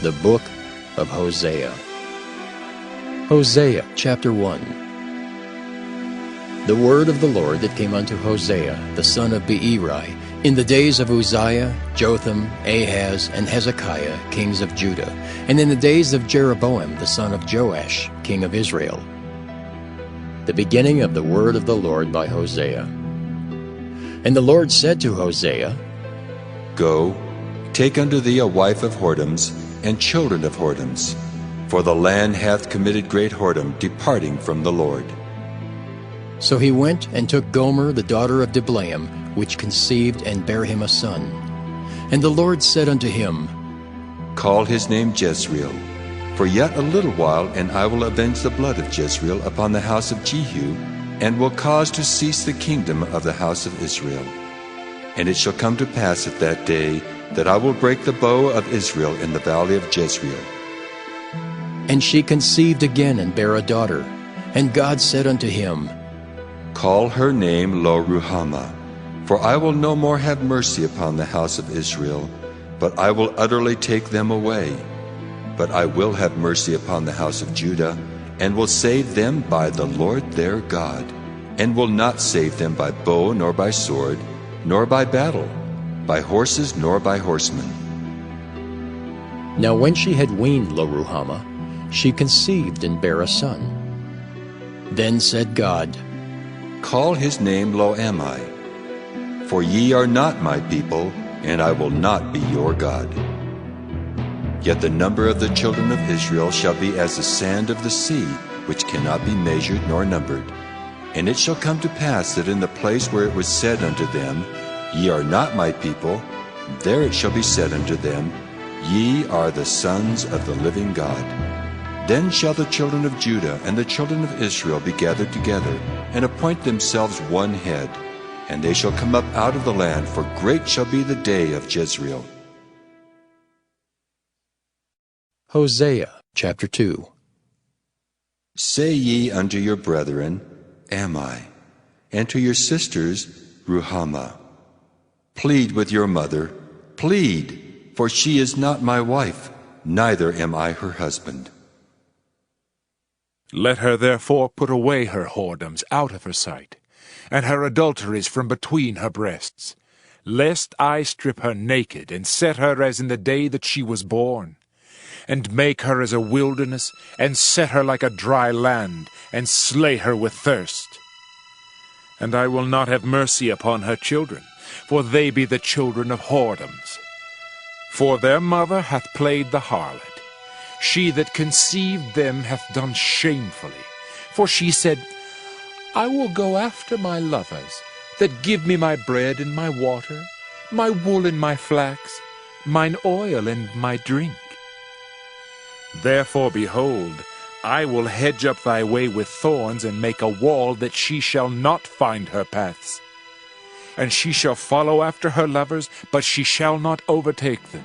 The book of Hosea. Hosea chapter 1. The word of the Lord that came unto Hosea, the son of Beeri, in the days of Uzziah, Jotham, Ahaz, and Hezekiah, kings of Judah, and in the days of Jeroboam, the son of Joash, king of Israel. The beginning of the word of the Lord by Hosea. And the Lord said to Hosea, Go, take unto thee a wife of whoredoms, and children of whoredoms, for the land hath committed great whoredom, departing from the Lord. So he went and took Gomer the daughter of Diblaim, which conceived and bare him a son. And the Lord said unto him, Call his name Jezreel, for yet a little while, and I will avenge the blood of Jezreel upon the house of Jehu, and will cause to cease the kingdom of the house of Israel. And it shall come to pass at that day, that I will break the bow of Israel in the valley of Jezreel. And she conceived again and bare a daughter. And God said unto him, Call her name Lo-ruhamah, for I will no more have mercy upon the house of Israel, but I will utterly take them away. But I will have mercy upon the house of Judah, and will save them by the Lord their God, and will not save them by bow nor by sword, nor by battle, by horses nor by horsemen. Now when she had weaned Lo-ruhamah, she conceived and bare a son. Then said God, Call his name Lo-ammi, for ye are not my people, and I will not be your God. Yet the number of the children of Israel shall be as the sand of the sea, which cannot be measured nor numbered. And it shall come to pass that in the place where it was said unto them, Ye are not my people, there it shall be said unto them, Ye are the sons of the living God. Then shall the children of Judah and the children of Israel be gathered together, and appoint themselves one head, and they shall come up out of the land, for great shall be the day of Jezreel. Hosea chapter 2. Say ye unto your brethren, Ammi, and to your sisters, Ruhamah. Plead with your mother, plead, for she is not my wife, neither am I her husband. Let her therefore put away her whoredoms out of her sight, and her adulteries from between her breasts, lest I strip her naked, and set her as in the day that she was born, and make her as a wilderness, and set her like a dry land, and slay her with thirst. And I will not have mercy upon her children, for they be the children of whoredoms. For their mother hath played the harlot. She that conceived them hath done shamefully. For she said, I will go after my lovers, that give me my bread and my water, my wool and my flax, mine oil and my drink. Therefore, behold, I will hedge up thy way with thorns, and make a wall that she shall not find her paths. And she shall follow after her lovers, but she shall not overtake them.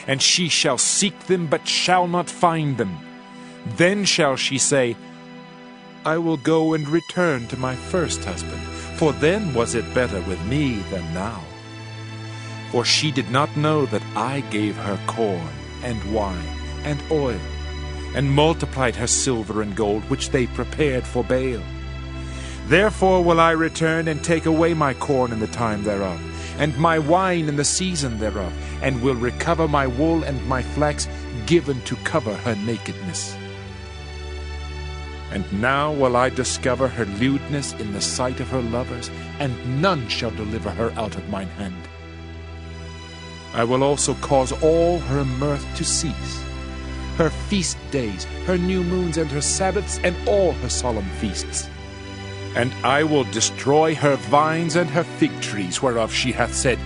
And she shall seek them, but shall not find them. Then shall she say, I will go and return to my first husband, for then was it better with me than now. For she did not know that I gave her corn, and wine, and oil, and multiplied her silver and gold, which they prepared for Baal. Therefore will I return and take away my corn in the time thereof, and my wine in the season thereof, and will recover my wool and my flax, given to cover her nakedness. And now will I discover her lewdness in the sight of her lovers, and none shall deliver her out of mine hand. I will also cause all her mirth to cease, her feast days, her new moons, and her Sabbaths, and all her solemn feasts. And I will destroy her vines and her fig trees, whereof she hath said,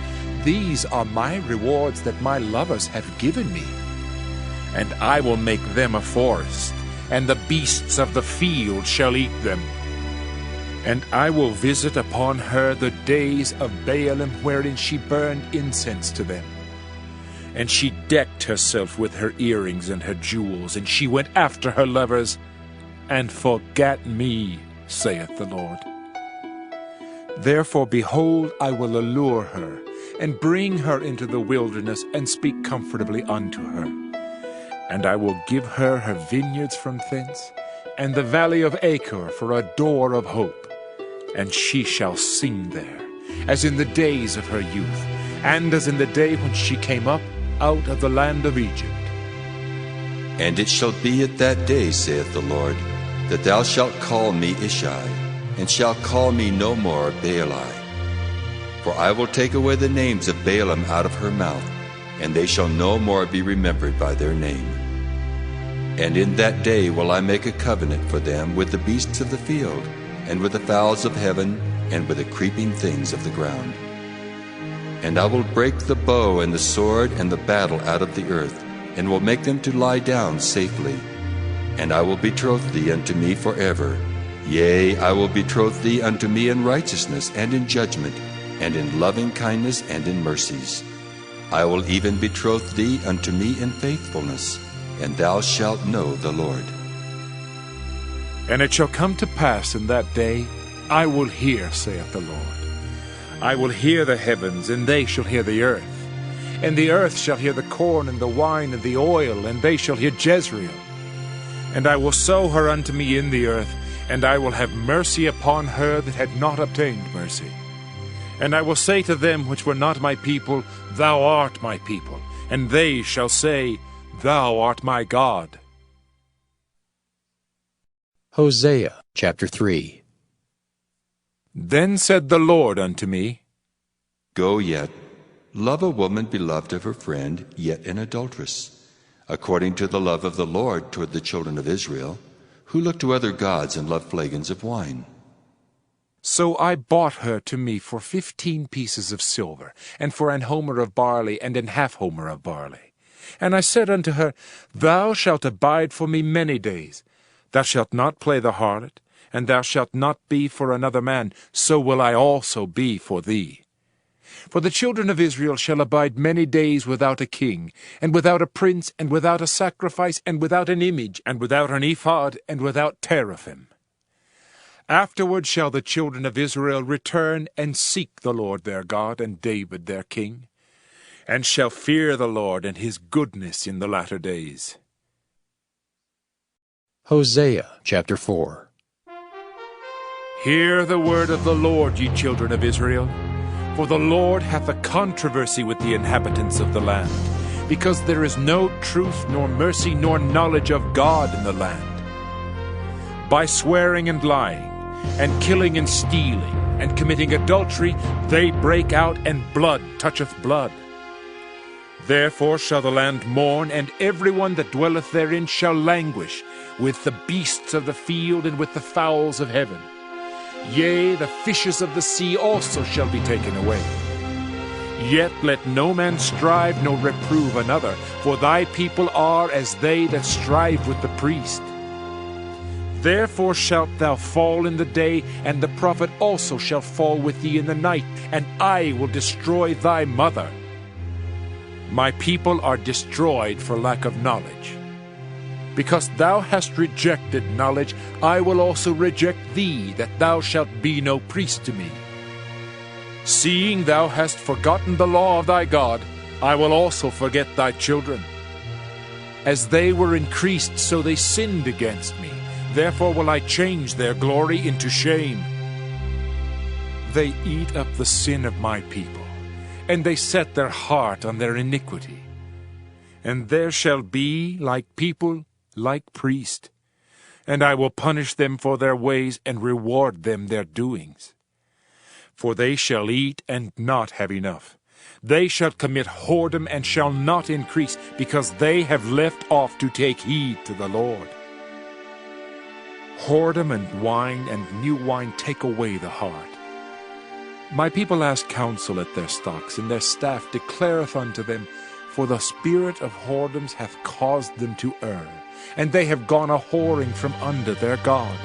These are my rewards that my lovers have given me. And I will make them a forest, and the beasts of the field shall eat them. And I will visit upon her the days of Baalim, wherein she burned incense to them. And she decked herself with her earrings and her jewels, and she went after her lovers, and forgat me, saith the Lord. Therefore, behold, I will allure her, and bring her into the wilderness, and speak comfortably unto her. And I will give her her vineyards from thence, and the valley of Achor for a door of hope. And she shall sing there, as in the days of her youth, and as in the day when she came up out of the land of Egypt. And it shall be at that day, saith the Lord, that thou shalt call me Ishai, and shalt call me no more Baali. For I will take away the names of Baalim out of her mouth, and they shall no more be remembered by their name. And in that day will I make a covenant for them with the beasts of the field, and with the fowls of heaven, and with the creeping things of the ground. And I will break the bow and the sword and the battle out of the earth, and will make them to lie down safely. And I will betroth thee unto me forever. Yea, I will betroth thee unto me in righteousness and in judgment, and in loving kindness and in mercies. I will even betroth thee unto me in faithfulness, and thou shalt know the Lord. And it shall come to pass in that day, I will hear, saith the Lord. I will hear the heavens, and they shall hear the earth. And the earth shall hear the corn and the wine and the oil, and they shall hear Jezreel. And I will sow her unto me in the earth, and I will have mercy upon her that had not obtained mercy. And I will say to them which were not my people, Thou art my people. And they shall say, Thou art my God. Hosea chapter 3. Then said the Lord unto me, Go yet, love a woman beloved of her friend, yet an adulteress, according to the love of the Lord toward the children of Israel, who look to other gods and love flagons of wine. So I bought her to me for 15 pieces of silver, and for an homer of barley, and an half homer of barley. And I said unto her, Thou shalt abide for me many days. Thou shalt not play the harlot, and thou shalt not be for another man, so will I also be for thee. For the children of Israel shall abide many days without a king, and without a prince, and without a sacrifice, and without an image, and without an ephod, and without teraphim. Afterward shall the children of Israel return and seek the Lord their God, and David their king, and shall fear the Lord and his goodness in the latter days. Hosea chapter 4. Hear the word of the Lord, ye children of Israel. For the Lord hath a controversy with the inhabitants of the land, because there is no truth, nor mercy, nor knowledge of God in the land. By swearing and lying, and killing and stealing, and committing adultery, they break out, and blood toucheth blood. Therefore shall the land mourn, and every one that dwelleth therein shall languish, with the beasts of the field, and with the fowls of heaven. Yea, the fishes of the sea also shall be taken away. Yet let no man strive nor reprove another, for thy people are as they that strive with the priest. Therefore shalt thou fall in the day, and the prophet also shall fall with thee in the night, and I will destroy thy mother. My people are destroyed for lack of knowledge. Because thou hast rejected knowledge, I will also reject thee, that thou shalt be no priest to me. Seeing thou hast forgotten the law of thy God, I will also forget thy children. As they were increased, so they sinned against me. Therefore will I change their glory into shame. They eat up the sin of my people, and they set their heart on their iniquity. And there shall be, like people, like priest, and I will punish them for their ways, and reward them their doings. For they shall eat and not have enough. They shall commit whoredom and shall not increase, because they have left off to take heed to the Lord. Whoredom and wine and new wine take away the heart. My people ask counsel at their stocks, and their staff declareth unto them, for the spirit of whoredoms hath caused them to err, and they have gone a-whoring from under their God.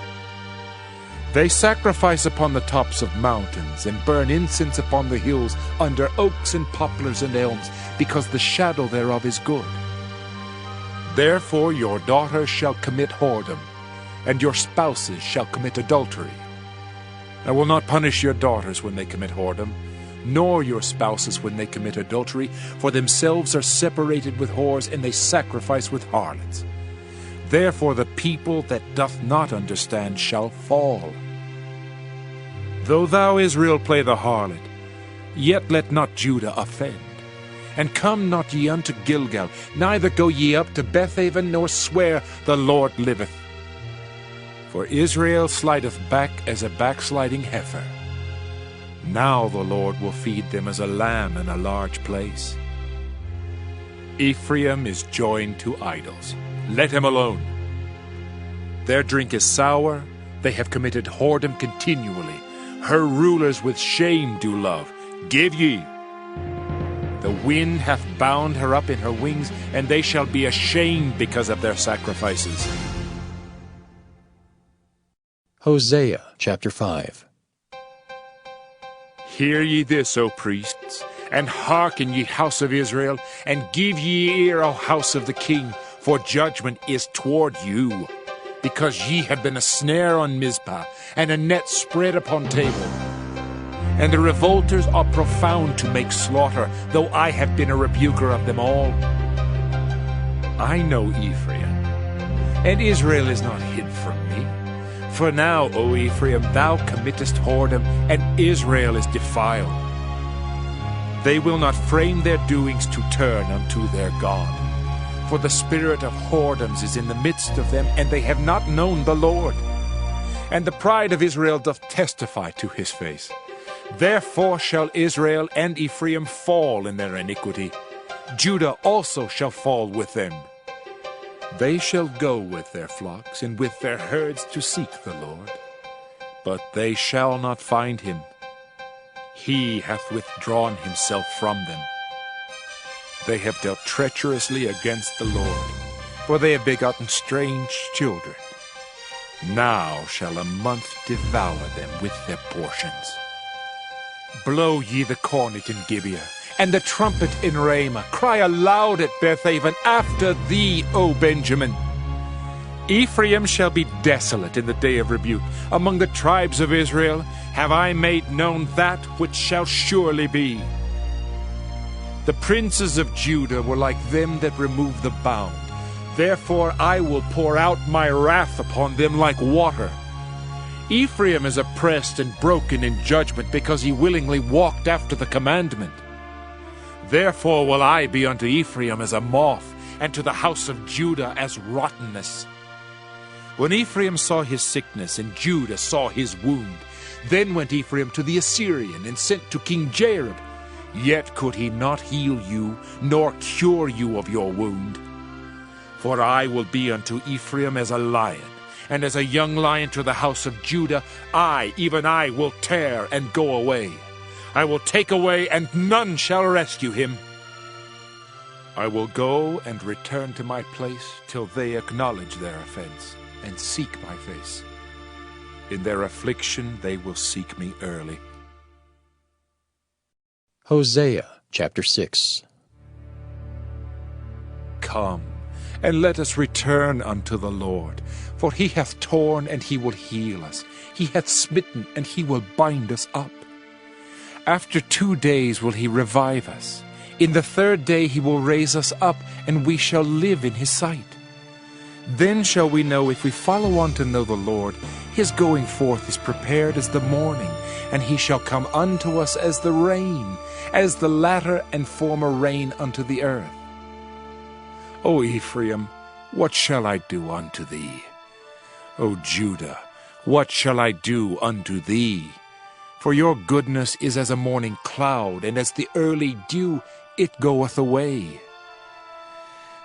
They sacrifice upon the tops of mountains, and burn incense upon the hills, under oaks and poplars and elms, because the shadow thereof is good. Therefore your daughters shall commit whoredom, and your spouses shall commit adultery. I will not punish your daughters when they commit whoredom, nor your spouses when they commit adultery, for themselves are separated with whores, and they sacrifice with harlots. Therefore the people that doth not understand shall fall. Though thou, Israel, play the harlot, yet let not Judah offend. And come not ye unto Gilgal, neither go ye up to Bethaven, nor swear, The Lord liveth. For Israel slideth back as a backsliding heifer. Now the Lord will feed them as a lamb in a large place. Ephraim is joined to idols. Let him alone. Their drink is sour, they have committed whoredom continually. Her rulers with shame do love. Give ye. The wind hath bound her up in her wings, and they shall be ashamed because of their sacrifices. Hosea chapter 5. Hear ye this, O priests, and hearken, ye house of Israel, and give ye ear, O house of the king, for judgment is toward you, because ye have been a snare on Mizpah, and a net spread upon Tabor. And the revolters are profound to make slaughter, though I have been a rebuker of them all. I know Ephraim, and Israel is not hid from me. For now, O Ephraim, thou committest whoredom, and Israel is defiled. They will not frame their doings to turn unto their God. For the spirit of whoredoms is in the midst of them, and they have not known the Lord. And the pride of Israel doth testify to his face. Therefore shall Israel and Ephraim fall in their iniquity. Judah also shall fall with them. They shall go with their flocks and with their herds to seek the Lord. But they shall not find him. He hath withdrawn himself from them. They have dealt treacherously against the Lord, for they have begotten strange children. Now shall a month devour them with their portions. Blow ye the cornet in Gibeah, and the trumpet in Ramah. Cry aloud at Bethaven, after thee, O Benjamin. Ephraim shall be desolate in the day of rebuke. Among the tribes of Israel have I made known that which shall surely be. The princes of Judah were like them that remove the bound. Therefore I will pour out my wrath upon them like water. Ephraim is oppressed and broken in judgment, because he willingly walked after the commandment. Therefore will I be unto Ephraim as a moth, and to the house of Judah as rottenness. When Ephraim saw his sickness, and Judah saw his wound, then went Ephraim to the Assyrian, and sent to King Jareb. Yet could he not heal you, nor cure you of your wound. For I will be unto Ephraim as a lion, and as a young lion to the house of Judah. I, even I, will tear and go away. I will take away, and none shall rescue him. I will go and return to my place till they acknowledge their offense, and seek my face. In their affliction they will seek me early. Hosea chapter 6. Come, and let us return unto the Lord. For he hath torn, and he will heal us. He hath smitten, and he will bind us up. After 2 days will he revive us. In the 3rd day he will raise us up, and we shall live in his sight. Then shall we know, if we follow on to know the Lord, his going forth is prepared as the morning, and he shall come unto us as the rain, as the latter and former rain unto the earth. O Ephraim, what shall I do unto thee? O Judah, what shall I do unto thee? For your goodness is as a morning cloud, and as the early dew, it goeth away.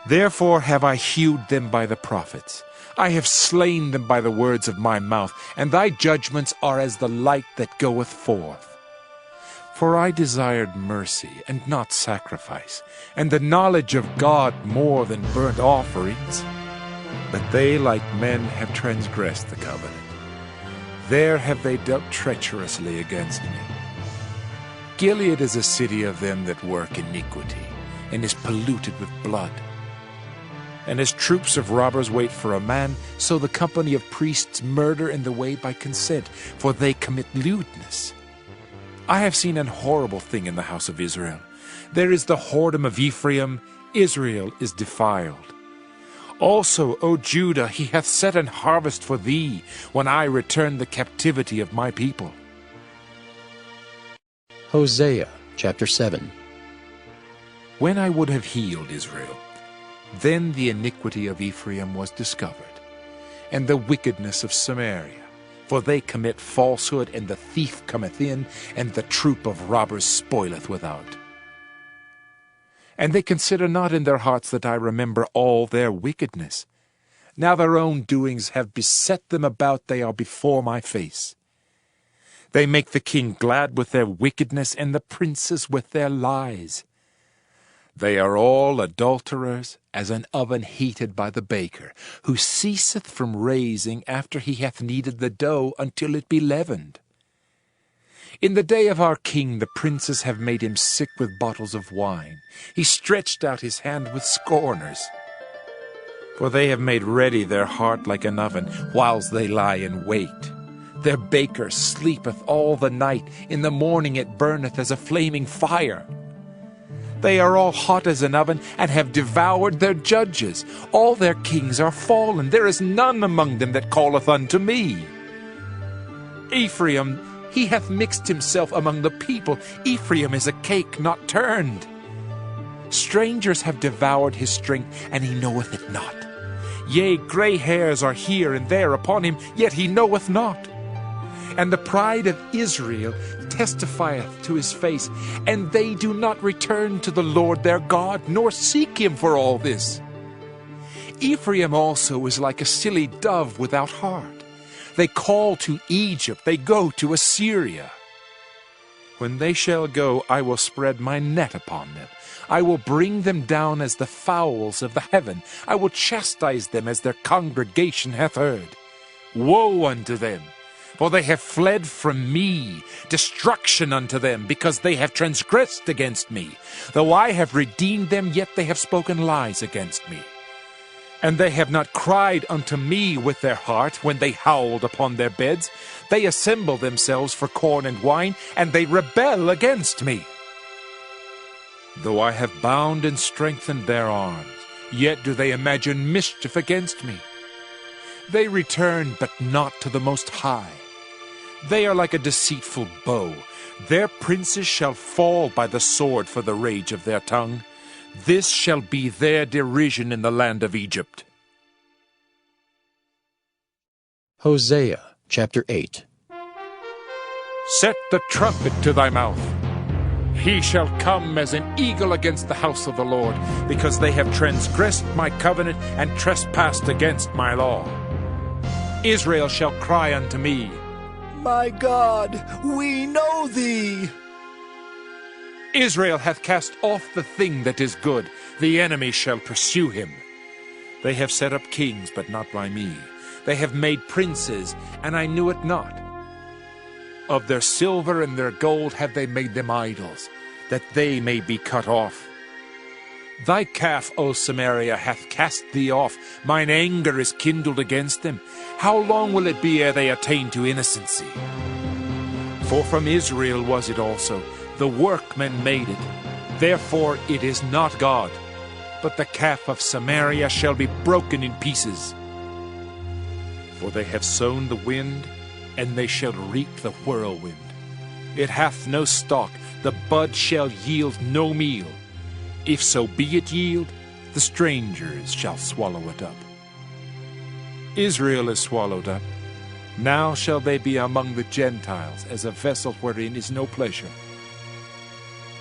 Therefore have I hewed them by the prophets. I have slain them by the words of my mouth, and thy judgments are as the light that goeth forth. For I desired mercy, and not sacrifice, and the knowledge of God more than burnt offerings. But they, like men, have transgressed the covenant. There have they dealt treacherously against me. Gilead is a city of them that work iniquity, and is polluted with blood. And as troops of robbers wait for a man, so the company of priests murder in the way by consent, for they commit lewdness. I have seen an horrible thing in the house of Israel. There is the whoredom of Ephraim, Israel is defiled. Also, O Judah, he hath set an harvest for thee, when I return the captivity of my people. Hosea chapter 7. When I would have healed Israel, then the iniquity of Ephraim was discovered, and the wickedness of Samaria. For they commit falsehood, and the thief cometh in, and the troop of robbers spoileth without. And they consider not in their hearts that I remember all their wickedness. Now their own doings have beset them about, they are before my face. They make the king glad with their wickedness, and the princes with their lies. They are all adulterers, as an oven heated by the baker, who ceaseth from raising after he hath kneaded the dough until it be leavened. In the day of our king the princes have made him sick with bottles of wine. He stretched out his hand with scorners. For they have made ready their heart like an oven, whiles they lie in wait. Their baker sleepeth all the night, in the morning it burneth as a flaming fire. They are all hot as an oven, and have devoured their judges. All their kings are fallen, there is none among them that calleth unto me. Ephraim, he hath mixed himself among the people. Ephraim is a cake not turned. Strangers have devoured his strength, and he knoweth it not. Yea, gray hairs are here and there upon him, yet he knoweth not. And the pride of Israel testifieth to his face, and they do not return to the Lord their God, nor seek him for all this. Ephraim also is like a silly dove without heart. They call to Egypt, they go to Assyria. When they shall go, I will spread my net upon them. I will bring them down as the fowls of the heaven. I will chastise them as their congregation hath heard. Woe unto them! For they have fled from me, destruction unto them, because they have transgressed against me. Though I have redeemed them, yet they have spoken lies against me. And they have not cried unto me with their heart, when they howled upon their beds. They assemble themselves for corn and wine, and they rebel against me. Though I have bound and strengthened their arms, yet do they imagine mischief against me. They return, but not to the Most High. They are like a deceitful bow. Their princes shall fall by the sword for the rage of their tongue. This shall be their derision in the land of Egypt. Hosea chapter 8. Set the trumpet to thy mouth. He shall come as an eagle against the house of the Lord, because they have transgressed my covenant and trespassed against my law. Israel shall cry unto me, My God, we know thee. Israel hath cast off the thing that is good. The enemy shall pursue him. They have set up kings, but not by me. They have made princes, and I knew it not. Of their silver and their gold have they made them idols, that they may be cut off. Thy calf, O Samaria, hath cast thee off. Mine anger is kindled against them. How long will it be ere they attain to innocency? For from Israel was it also. The workmen made it. Therefore it is not God. But the calf of Samaria shall be broken in pieces. For they have sown the wind, and they shall reap the whirlwind. It hath no stalk, the bud shall yield no meal. If so be it yield, the strangers shall swallow it up. Israel is swallowed up. Now shall they be among the Gentiles, as a vessel wherein is no pleasure.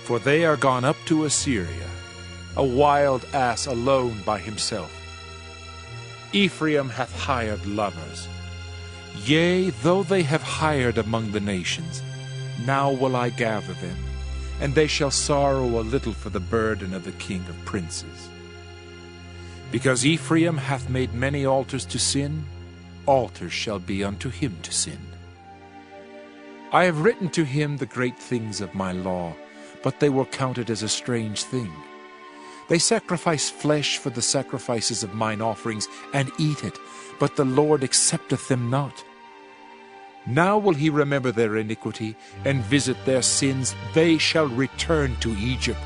For they are gone up to Assyria, a wild ass alone by himself. Ephraim hath hired lovers. Yea, though they have hired among the nations, now will I gather them, and they shall sorrow a little for the burden of the king of princes. Because Ephraim hath made many altars to sin, altars shall be unto him to sin. I have written to him the great things of my law, but they will count it as a strange thing. They sacrifice flesh for the sacrifices of mine offerings, and eat it, but the Lord accepteth them not. Now will he remember their iniquity, and visit their sins. They shall return to Egypt.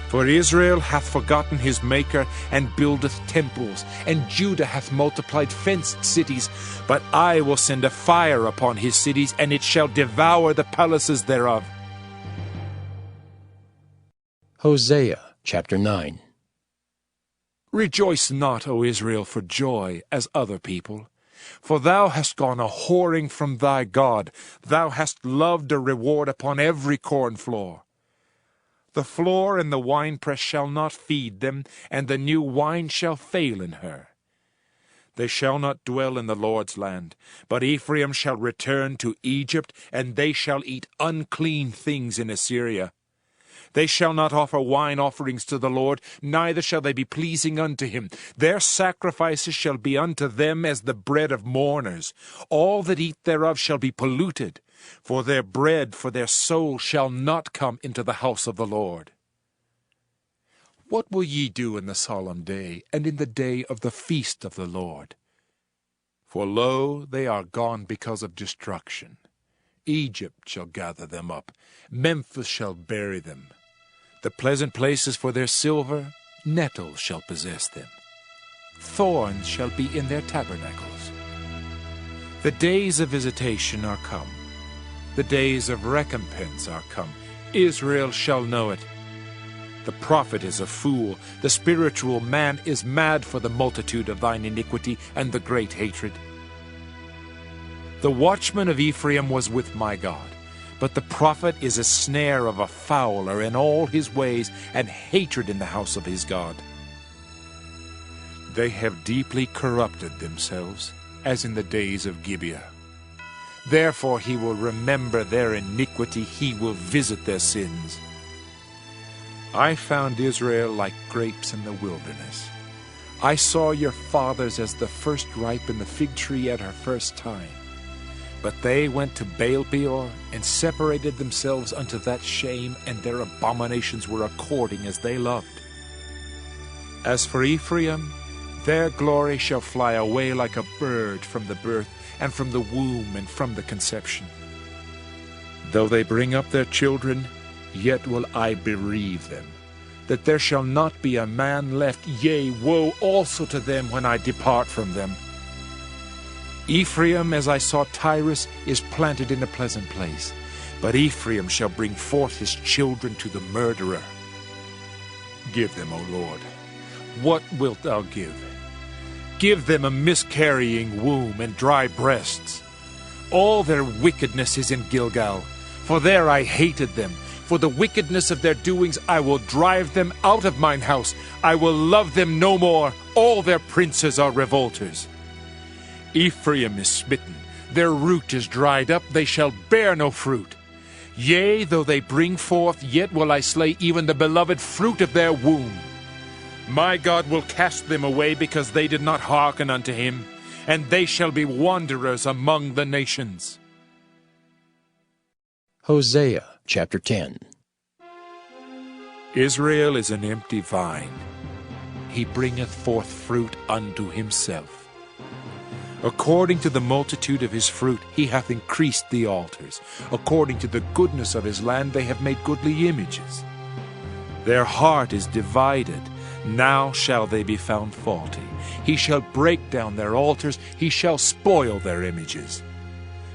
For Israel hath forgotten his Maker, and buildeth temples, and Judah hath multiplied fenced cities. But I will send a fire upon his cities, and it shall devour the palaces thereof. Hosea chapter 9. Rejoice not, O Israel, for joy, as other people. For thou hast gone a whoring from thy God. Thou hast loved a reward upon every corn floor. The floor and the winepress shall not feed them, and the new wine shall fail in her. They shall not dwell in the Lord's land, but Ephraim shall return to Egypt, and they shall eat unclean things in Assyria. They shall not offer wine offerings to the Lord, neither shall they be pleasing unto him. Their sacrifices shall be unto them as the bread of mourners. All that eat thereof shall be polluted, for their bread for their soul shall not come into the house of the Lord. What will ye do in the solemn day, and in the day of the feast of the Lord? For lo, they are gone because of destruction. Egypt shall gather them up, Memphis shall bury them. The pleasant places for their silver, nettles shall possess them. Thorns shall be in their tabernacles. The days of visitation are come. The days of recompense are come. Israel shall know it. The prophet is a fool. The spiritual man is mad for the multitude of thine iniquity and the great hatred. The watchman of Ephraim was with my God. But the prophet is a snare of a fowler in all his ways, and hatred in the house of his God. They have deeply corrupted themselves, as in the days of Gibeah. Therefore he will remember their iniquity, he will visit their sins. I found Israel like grapes in the wilderness. I saw your fathers as the first ripe in the fig tree at her first time. But they went to Baal-peor, and separated themselves unto that shame, and their abominations were according as they loved. As for Ephraim, their glory shall fly away like a bird from the birth, and from the womb, and from the conception. Though they bring up their children, yet will I bereave them, that there shall not be a man left, yea, woe also to them when I depart from them. Ephraim, as I saw Tyrus, is planted in a pleasant place, but Ephraim shall bring forth his children to the murderer. Give them, O Lord. What wilt thou give? Give them a miscarrying womb and dry breasts. All their wickedness is in Gilgal, for there I hated them. For the wickedness of their doings I will drive them out of mine house. I will love them no more. All their princes are revolters. Ephraim is smitten, their root is dried up, they shall bear no fruit. Yea, though they bring forth, yet will I slay even the beloved fruit of their womb. My God will cast them away, because they did not hearken unto him, and they shall be wanderers among the nations. Hosea chapter 10. Israel is an empty vine. He bringeth forth fruit unto himself. According to the multitude of his fruit he hath increased the altars. According to the goodness of his land they have made goodly images. Their heart is divided. Now shall they be found faulty. He shall break down their altars. He shall spoil their images.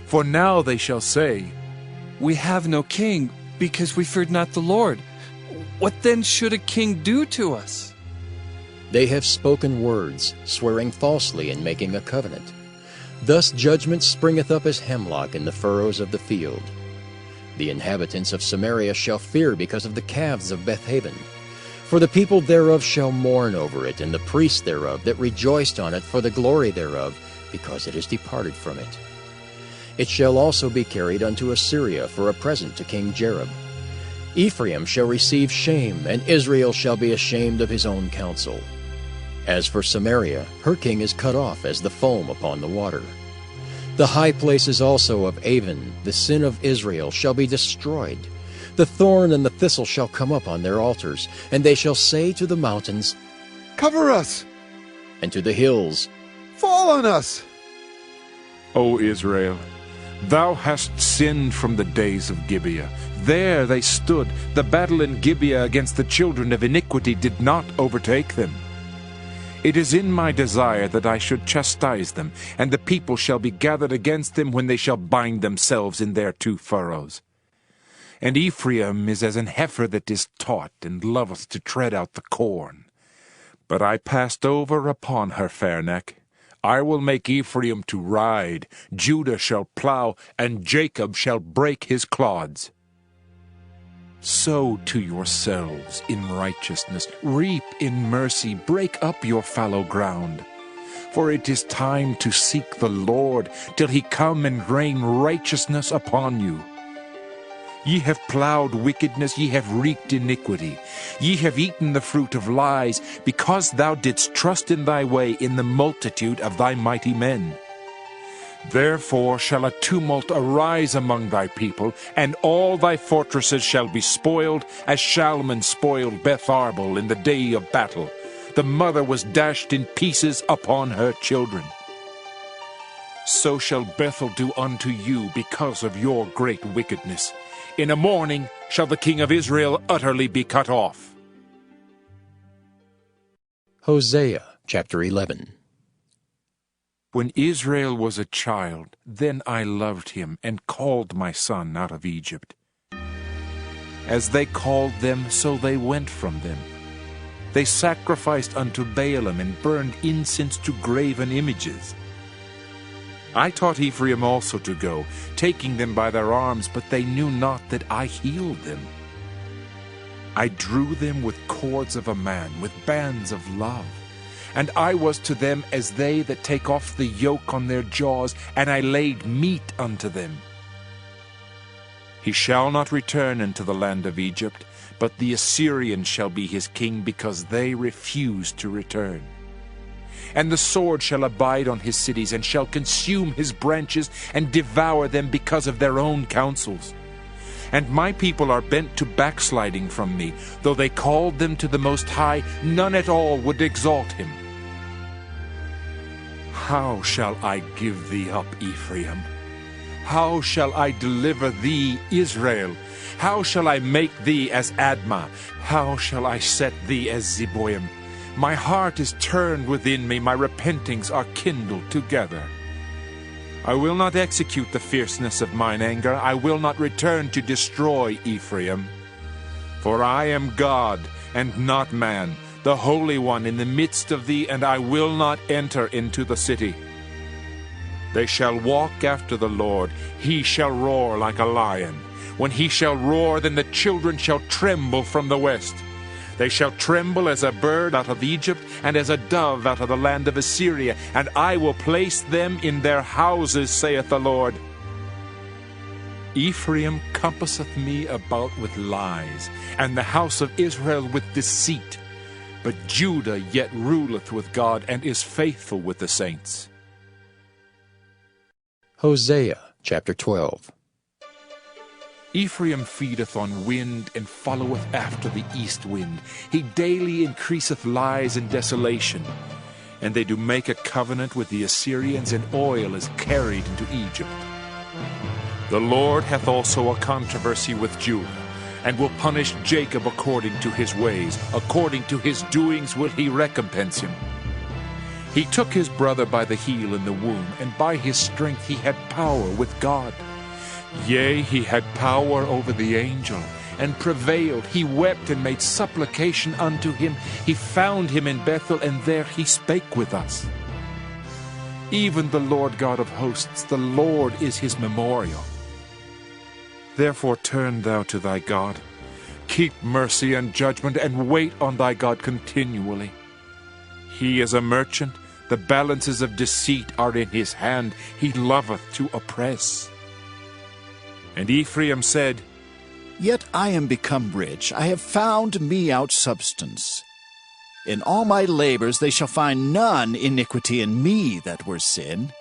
For now they shall say, We have no king, because we feared not the Lord. What then should a king do to us? They have spoken words, swearing falsely and making a covenant. Thus judgment springeth up as hemlock in the furrows of the field. The inhabitants of Samaria shall fear because of the calves of Bethaven. For the people thereof shall mourn over it, and the priests thereof that rejoiced on it for the glory thereof, because it is departed from it. It shall also be carried unto Assyria for a present to King Jareb. Ephraim shall receive shame, and Israel shall be ashamed of his own counsel. As for Samaria, her king is cut off as the foam upon the water. The high places also of Avon, the sin of Israel, shall be destroyed. The thorn and the thistle shall come up on their altars, and they shall say to the mountains, Cover us! and to the hills, Fall on us! O Israel, Thou hast sinned from the days of Gibeah. There they stood. The battle in Gibeah against the children of iniquity did not overtake them. It is in my desire that I should chastise them, and the people shall be gathered against them when they shall bind themselves in their two furrows. And Ephraim is as an heifer that is taught, and loveth to tread out the corn. But I passed over upon her fair neck. I will make Ephraim to ride, Judah shall plow, and Jacob shall break his clods. Sow to yourselves in righteousness, reap in mercy, break up your fallow ground. For it is time to seek the Lord, till he come and rain righteousness upon you. Ye have plowed wickedness, ye have reaped iniquity. Ye have eaten the fruit of lies, because thou didst trust in thy way in the multitude of thy mighty men. Therefore shall a tumult arise among thy people, and all thy fortresses shall be spoiled, as Shalman spoiled Beth Arbel in the day of battle. The mother was dashed in pieces upon her children. So shall Bethel do unto you because of your great wickedness. In a morning shall the king of Israel utterly be cut off. Hosea chapter 11. When Israel was a child, then I loved him and called my son out of Egypt. As they called them, so they went from them. They sacrificed unto Baalim and burned incense to graven images. I taught Ephraim also to go, taking them by their arms, but they knew not that I healed them. I drew them with cords of a man, with bands of love. And I was to them as they that take off the yoke on their jaws, and I laid meat unto them. He shall not return into the land of Egypt, but the Assyrian shall be his king, because they refused to return. And the sword shall abide on his cities, and shall consume his branches, and devour them because of their own counsels. And my people are bent to backsliding from me. Though they called them to the Most High, none at all would exalt him. How shall I give thee up, Ephraim? How shall I deliver thee, Israel? How shall I make thee as Admah? How shall I set thee as Zeboim? My heart is turned within me, my repentings are kindled together. I will not execute the fierceness of mine anger, I will not return to destroy Ephraim. For I am God, and not man, the Holy One in the midst of thee, and I will not enter into the city. They shall walk after the Lord, he shall roar like a lion. When he shall roar, then the children shall tremble from the west. They shall tremble as a bird out of Egypt, and as a dove out of the land of Assyria, and I will place them in their houses, saith the Lord. Ephraim compasseth me about with lies, and the house of Israel with deceit. But Judah yet ruleth with God, and is faithful with the saints. Hosea chapter 12. Ephraim feedeth on wind, and followeth after the east wind. He daily increaseth lies and desolation. And they do make a covenant with the Assyrians, and oil is carried into Egypt. The Lord hath also a controversy with Judah, and will punish Jacob according to his ways. According to his doings will he recompense him. He took his brother by the heel in the womb, and by his strength he had power with God. Yea, he had power over the angel, and prevailed. He wept and made supplication unto him. He found him in Bethel, and there he spake with us. Even the Lord God of hosts, the Lord is his memorial. Therefore turn thou to thy God. Keep mercy and judgment, and wait on thy God continually. He is a merchant, the balances of deceit are in his hand. He loveth to oppress. And Ephraim said, Yet I am become rich, I have found me out substance. In all my labors they shall find none iniquity in me that were sin.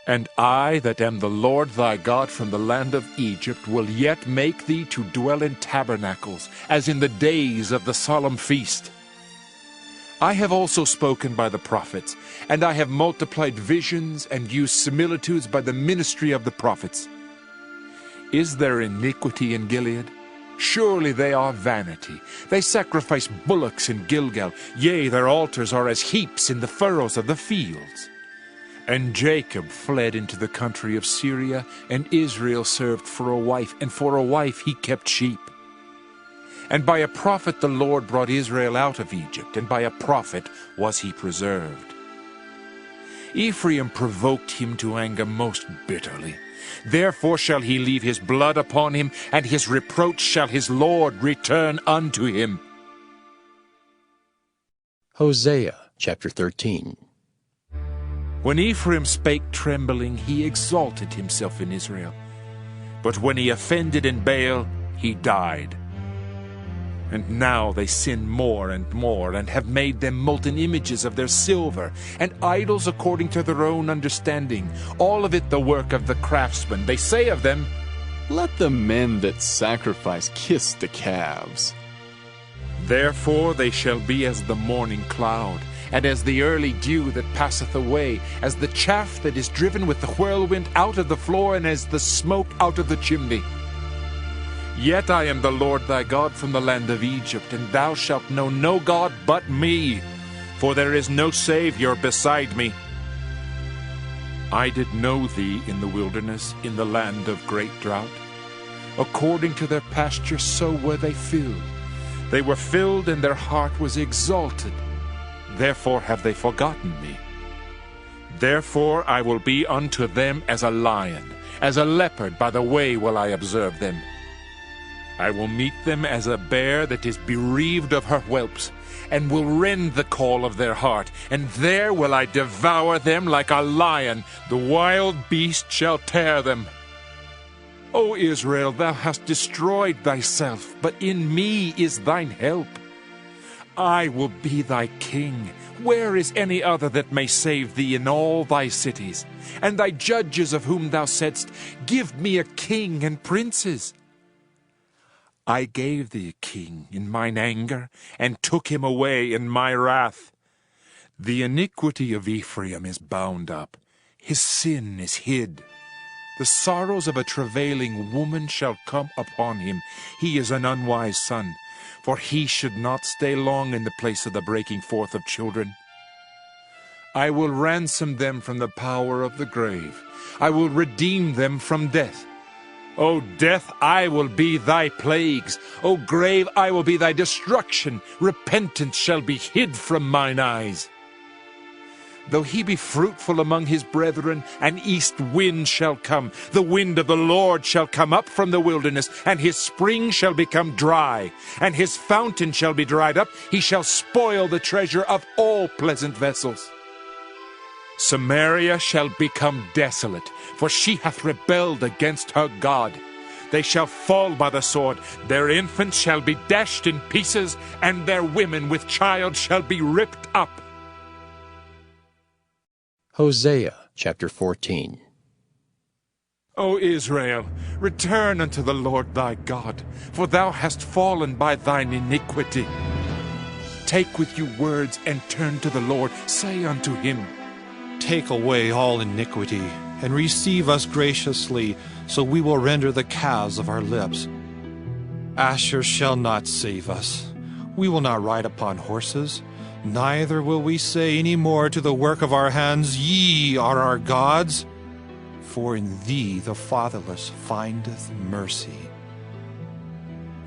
And I, that am the Lord thy God from the land of Egypt, will yet make thee to dwell in tabernacles, as in the days of the solemn feast. I have also spoken by the prophets, and I have multiplied visions and used similitudes by the ministry of the prophets. Is there iniquity in Gilead? Surely they are vanity. They sacrifice bullocks in Gilgal. Yea, their altars are as heaps in the furrows of the fields. And Jacob fled into the country of Syria, and Israel served for a wife, and for a wife he kept sheep. And by a prophet the Lord brought Israel out of Egypt, and by a prophet was he preserved. Ephraim provoked him to anger most bitterly. Therefore shall he leave his blood upon him, and his reproach shall his Lord return unto him. Hosea chapter 13. When Ephraim spake trembling, he exalted himself in Israel. But when he offended in Baal, he died. And now they sin more and more, and have made them molten images of their silver, and idols according to their own understanding, all of it the work of the craftsman. They say of them, Let the men that sacrifice kiss the calves. Therefore they shall be as the morning cloud, and as the early dew that passeth away, as the chaff that is driven with the whirlwind out of the floor, and as the smoke out of the chimney. Yet I am the Lord thy God from the land of Egypt, and thou shalt know no God but me, for there is no Savior beside me. I did know thee in the wilderness, in the land of great drought. According to their pasture so were they filled. They were filled, and their heart was exalted. Therefore have they forgotten me. Therefore I will be unto them as a lion, as a leopard by the way will I observe them. I will meet them as a bear that is bereaved of her whelps, and will rend the call of their heart, and there will I devour them like a lion. The wild beast shall tear them. O Israel, thou hast destroyed thyself, but in me is thine help. I will be thy king. Where is any other that may save thee in all thy cities? And thy judges of whom thou saidst, Give me a king and princes. I gave thee a king in mine anger, and took him away in my wrath. The iniquity of Ephraim is bound up, his sin is hid. The sorrows of a travailing woman shall come upon him. He is an unwise son, for he should not stay long in the place of the breaking forth of children. I will ransom them from the power of the grave. I will redeem them from death. O death, I will be thy plagues. O grave, I will be thy destruction. Repentance shall be hid from mine eyes. Though he be fruitful among his brethren, an east wind shall come. The wind of the Lord shall come up from the wilderness, and his spring shall become dry, and his fountain shall be dried up. He shall spoil the treasure of all pleasant vessels. Samaria shall become desolate, for she hath rebelled against her God. They shall fall by the sword, their infants shall be dashed in pieces, and their women with child shall be ripped up. Hosea chapter 14. O Israel, return unto the Lord thy God, for thou hast fallen by thine iniquity. Take with you words, and turn to the Lord. Say unto him, Take away all iniquity, and receive us graciously, so we will render the calves of our lips. Asher shall not save us. We will not ride upon horses, neither will we say any more to the work of our hands, Ye are our gods. For in thee the fatherless findeth mercy.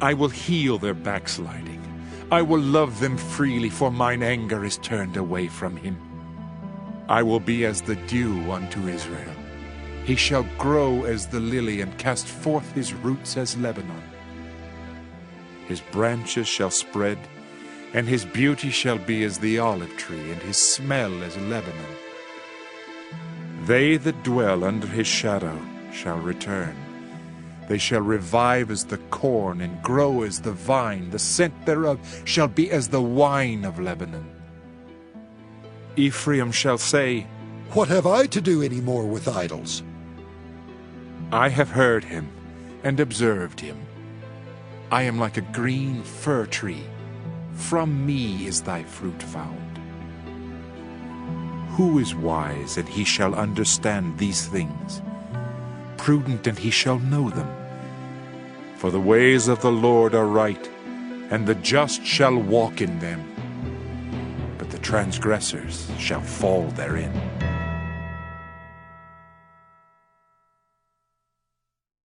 I will heal their backsliding. I will love them freely, for mine anger is turned away from him. I will be as the dew unto Israel. He shall grow as the lily, and cast forth his roots as Lebanon. His branches shall spread, and his beauty shall be as the olive tree, and his smell as Lebanon. They that dwell under his shadow shall return. They shall revive as the corn, and grow as the vine. The scent thereof shall be as the wine of Lebanon. Ephraim shall say, What have I to do any more with idols? I have heard him and observed him. I am like a green fir tree. From me is thy fruit found. Who is wise, and he shall understand these things? Prudent, and he shall know them. For the ways of the Lord are right, and the just shall walk in them, but the transgressors shall fall therein.